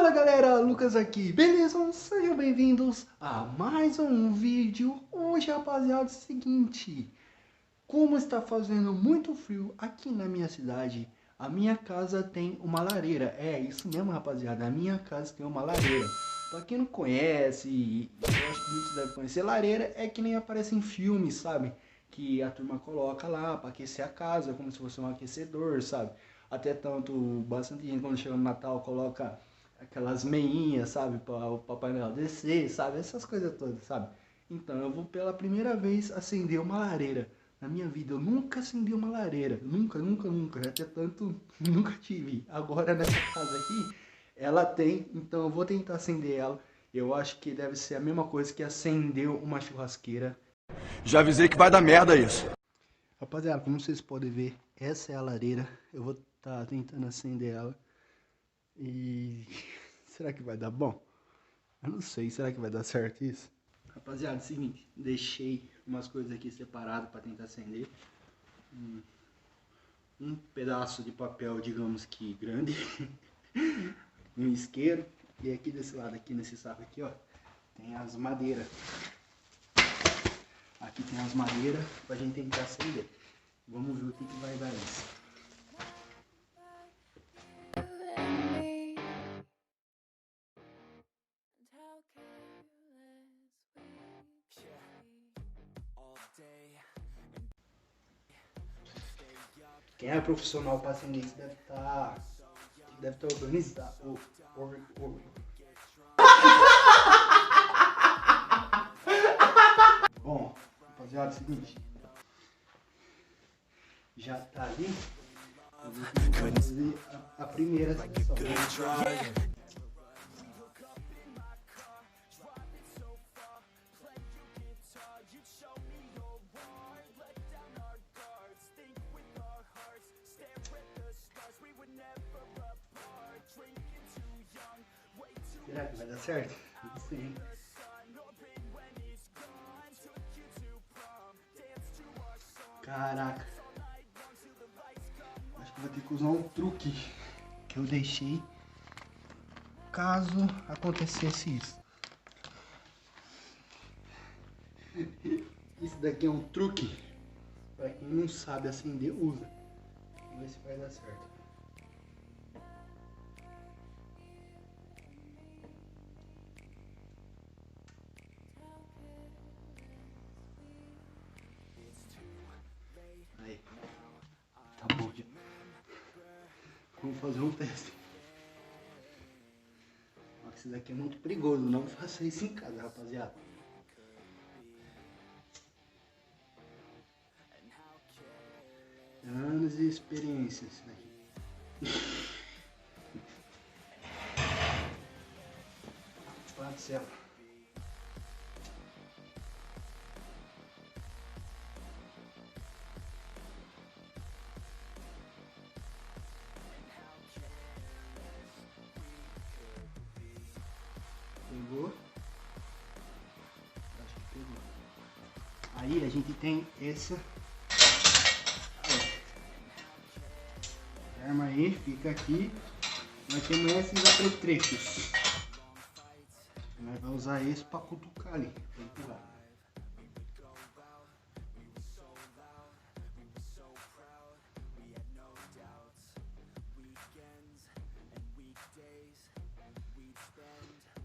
Fala galera, Lucas aqui, beleza? Sejam bem-vindos a mais um vídeo. Hoje, rapaziada, é o seguinte: como está fazendo muito frio aqui na minha cidade, a minha casa tem uma lareira. É isso mesmo, rapaziada, a minha casa tem uma lareira. Pra quem não conhece, eu acho que muitos devem conhecer, lareira é que nem aparece em filmes, sabe? Que a turma coloca lá pra aquecer a casa, como se fosse um aquecedor, sabe? Até tanto, bastante gente quando chega no Natal coloca aquelas meinhas, sabe? Para o Papai Noel descer, sabe? Essas coisas todas, sabe? Então, eu vou pela primeira vez acender uma lareira. Na minha vida, eu nunca acendi uma lareira. Nunca, nunca, nunca. Até tanto, nunca tive. Agora, nessa casa aqui, ela tem. Então, eu vou tentar acender ela. Eu acho que deve ser a mesma coisa que acender uma churrasqueira. Já avisei que vai dar merda isso. Rapaziada, como vocês podem ver, essa é a lareira. Eu vou estar tentando acender ela. E será que vai dar bom? Eu não sei, será que vai dar certo isso? Rapaziada, é o seguinte, deixei umas coisas aqui separadas para tentar acender. Um pedaço de papel, digamos que grande, um isqueiro, e aqui desse lado, aqui nesse saco aqui, ó, tem as madeiras. Aqui tem as madeiras pra gente tentar acender. Vamos ver o que vai dar isso. Quem é profissional para acender isso deve estar organizado. Bom, rapaziada, é o seguinte. Já tá ali. Eu vou tentar fazer a primeira sessão. Será que vai dar certo? Não sei. Caraca. Acho que vou ter que usar um truque que eu deixei caso acontecesse isso. Isso daqui é um truque. Pra quem não sabe acender, usa. Vamos ver se vai dar certo. Aí. Tá bom já. Vamos fazer um teste. Esse daqui é muito perigoso. Não faça isso em casa, rapaziada. Anos de experiência isso daqui. Pai do céu. Pegou? Acho que pegou. Aí a gente tem essa. Arma aí, fica aqui. Nós temos esses apetrechos. Nós vamos usar esse para cutucar ali.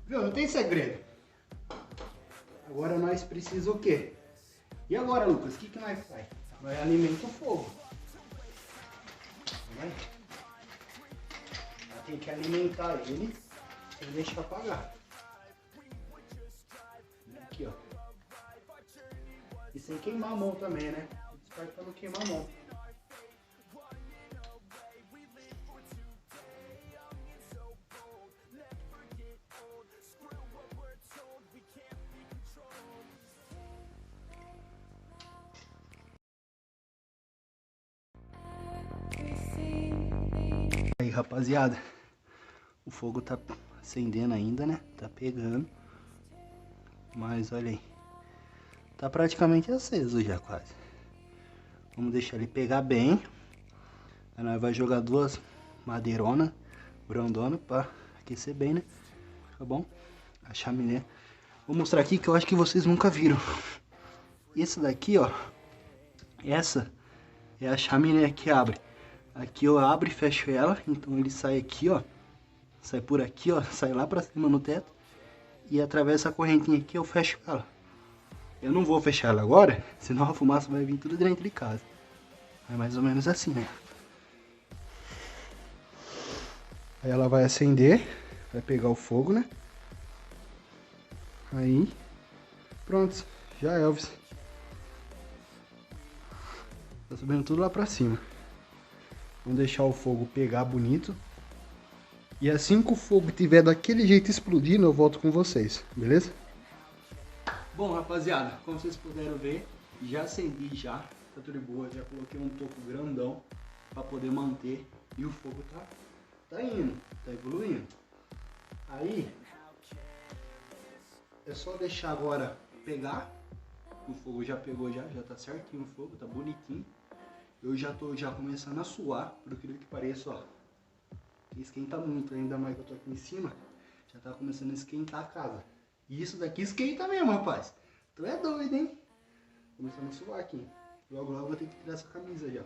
Viu? Não tem segredo. Agora nós precisamos o quê? E agora, Lucas, o que nós faz? Nós alimenta o fogo. Tem que alimentar ele sem deixar apagar. Aqui, ó. E sem queimar a mão também, né? Espero pra não queimar a mão. Aí, rapaziada, o fogo tá acendendo ainda, né? Tá pegando. Mas olha aí, tá praticamente aceso já quase. Vamos deixar ele pegar bem. Aí nós vai jogar duas madeironas grandona pra aquecer bem, né? Tá bom? A chaminé. Vou mostrar aqui que eu acho que vocês nunca viram. Esse daqui, ó. Essa é a chaminé que abre. Aqui eu abro e fecho ela. Então ele sai aqui, ó. Sai por aqui, ó. Sai lá pra cima no teto. E através dessa correntinha aqui eu fecho ela. Eu não vou fechar ela agora, senão a fumaça vai vir tudo dentro de casa. É mais ou menos assim, né? Aí ela vai acender. Vai pegar o fogo, né? Aí, pronto, já é, Elvis. Tá subindo tudo lá pra cima. Vamos deixar o fogo pegar bonito. E assim que o fogo tiver daquele jeito explodindo, eu volto com vocês, beleza? Bom, rapaziada, como vocês puderam ver, já acendi já, tá tudo de boa. Já coloquei um toco grandão pra poder manter. E o fogo tá indo, tá evoluindo. Aí... é só deixar agora pegar. O fogo já pegou, já tá certinho o fogo, tá bonitinho. Eu já tô começando a suar, por aquilo que pareça, ó. Esquenta muito, ainda mais que eu tô aqui em cima. Já tá começando a esquentar a casa. E isso daqui esquenta mesmo, rapaz. Tu é doido, hein? Começando a suar aqui. Logo eu vou ter que tirar essa camisa já.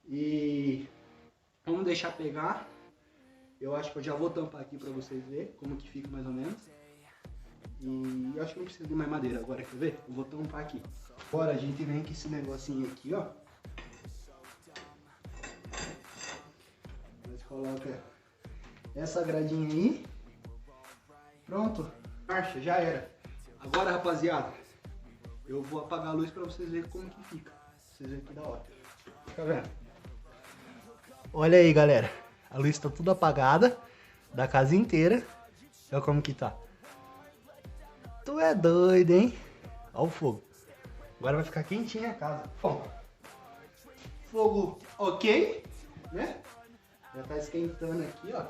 E vamos deixar pegar. Eu acho que eu já vou tampar aqui pra vocês verem como que fica mais ou menos. E eu acho que não precisa de mais madeira agora, quer ver? Eu vou tampar aqui. Agora a gente vem com esse negocinho aqui, ó. Nós coloca essa gradinha aí. Pronto. Marcha, já era. Agora, rapaziada, eu vou apagar a luz pra vocês verem como que fica. Vocês verem que da hora. Tá vendo? Olha aí, galera. A luz tá tudo apagada. Da casa inteira. Olha como que tá. Tu é doido, hein? Olha o fogo. Agora vai ficar quentinha a casa. Bom, fogo ok, né? Já tá esquentando aqui, ó.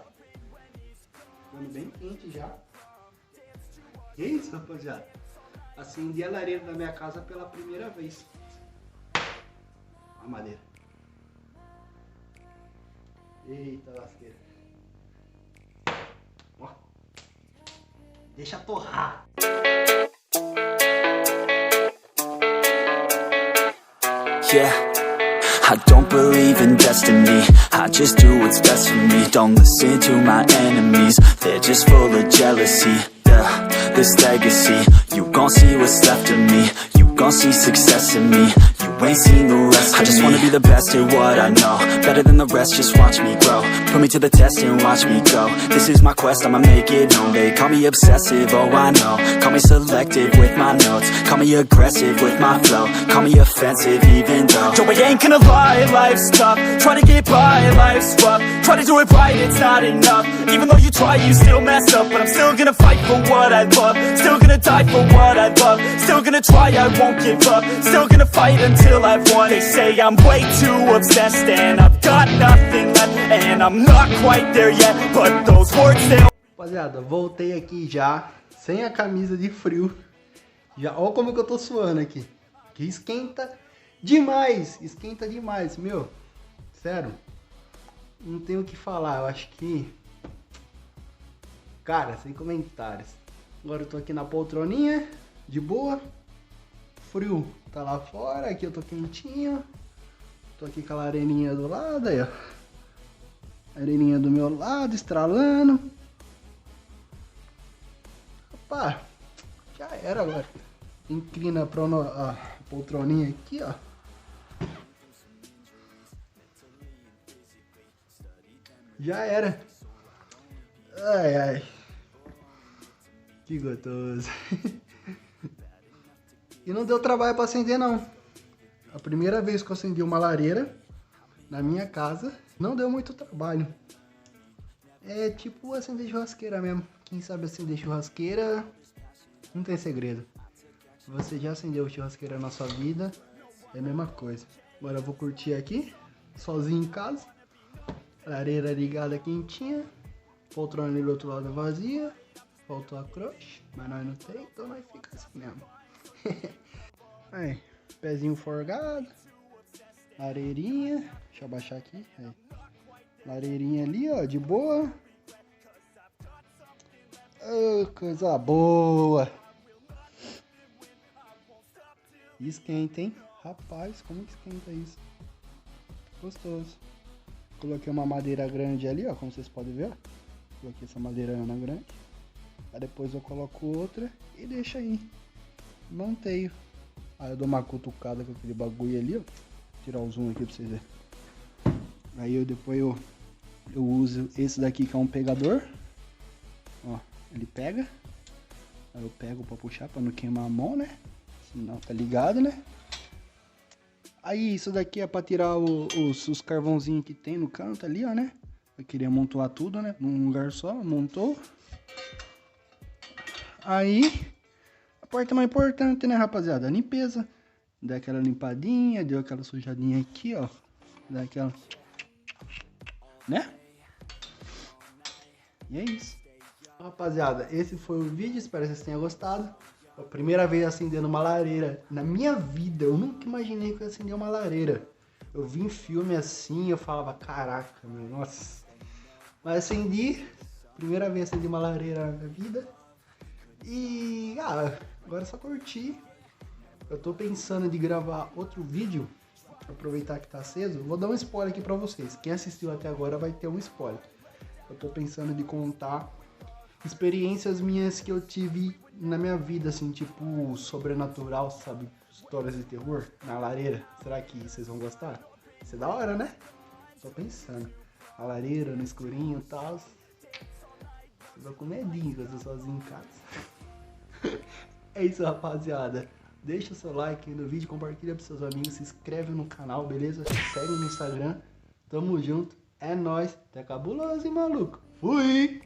Ficando bem quente já. Que isso, rapaziada? Acendi a lareira da minha casa pela primeira vez. A madeira. Eita lasqueira. Ó. Deixa torrar. Yeah, I don't believe in destiny. I just do what's best for me. Don't listen to my enemies. They're just full of jealousy. Yeah, this legacy. You gon' see what's left of me. You gon' see success in me. You ain't seen the rest of me. I just wanna be the best at what I know. Better than the rest, just watch me grow. Put me to the test and watch me go. This is my quest, I'ma make it known. They call me obsessive, oh I know. Call me selective with my notes. Call me aggressive with my flow. Call me offensive even though Joe, I ain't gonna lie, life's tough. Try to get by, life's rough. Try to do it right, it's not enough. Even though you try, you still mess up. But I'm still gonna fight for what I love. Still gonna die for what I love. Still gonna try, I won't give up. Still gonna fight until I've won. They say I'm way too obsessed and I've got nothing left. And I'm not quite there yet, but those words they'll... Rapaziada, voltei aqui já, sem a camisa de frio. Já, olha como que eu tô suando aqui. Que esquenta demais, meu. Sério, não tenho o que falar, eu acho que... Cara, sem comentários. Agora eu tô aqui na poltroninha, de boa. Frio tá lá fora, aqui eu tô quentinho. Tô aqui com a lareirinha do lado, aí ó. Lareirinha do meu lado, estralando. Opa, já era agora. Inclina a poltroninha aqui, ó. Já era. Ai, ai. Que gostoso. E não deu trabalho pra acender, não. A primeira vez que eu acendi uma lareira na minha casa, não deu muito trabalho. É tipo acender churrasqueira mesmo. Quem sabe acender churrasqueira, não tem segredo. Se você já acendeu churrasqueira na sua vida, é a mesma coisa. Agora eu vou curtir aqui, sozinho em casa. Lareira ligada quentinha. Poltrona ali do outro lado vazia. Faltou a croche, mas nós não tem, então nós fica assim mesmo. Aí, pezinho forgado. Lareirinha. Deixa eu abaixar aqui. Aí. Lareirinha ali, ó, de boa. Oh, coisa boa. Esquenta, hein? Rapaz, como que esquenta isso? Gostoso. Coloquei uma madeira grande ali, ó, como vocês podem ver, ó. Coloquei essa madeirana grande. Aí depois eu coloco outra e deixo aí. Manteio. Aí eu dou uma cutucada com aquele bagulho ali, ó. Vou tirar o zoom aqui pra vocês verem. Aí depois eu uso esse daqui que é um pegador. Ó, ele pega. Aí eu pego pra puxar pra não queimar a mão, né? Senão tá ligado, né? Aí isso daqui é pra tirar os carvãozinhos que tem no canto ali, ó, né? Eu queria amontoar tudo, né? Num lugar só, montou. Aí, a parte mais importante, né, rapaziada? A limpeza. Dá aquela limpadinha, deu aquela sujadinha aqui, ó. Dá aquela... né? E é isso. Rapaziada, esse foi o vídeo, espero que vocês tenham gostado. A primeira vez acendendo uma lareira na minha vida, eu nunca imaginei que eu ia acender uma lareira. Eu vi em filme assim, eu falava, caraca, meu, nossa. Mas acendi, primeira vez acendi uma lareira na minha vida. E, agora é só curtir. Eu tô pensando de gravar outro vídeo, aproveitar que tá aceso. Vou dar um spoiler aqui pra vocês. Quem assistiu até agora vai ter um spoiler. Eu tô pensando de contar experiências minhas que eu tive na minha vida, assim, tipo, sobrenatural, sabe? Histórias de terror na lareira. Será que vocês vão gostar? Isso é da hora, né? Tô pensando. A lareira, no escurinho e tal. Eu tô com medinho que eu tô sozinho em casa. É isso, rapaziada. Deixa o seu like aí no vídeo, compartilha pros seus amigos, se inscreve no canal, beleza? Segue no Instagram. Tamo junto. É nóis. Até cabuloso, hein, maluco? Fui!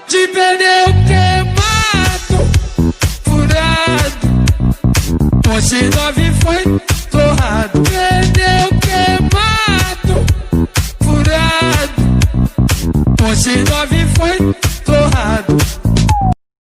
De pneu queimado, furado, Ponte 9 foi torrado. Pneu queimado, furado, Ponte 9 foi torrado.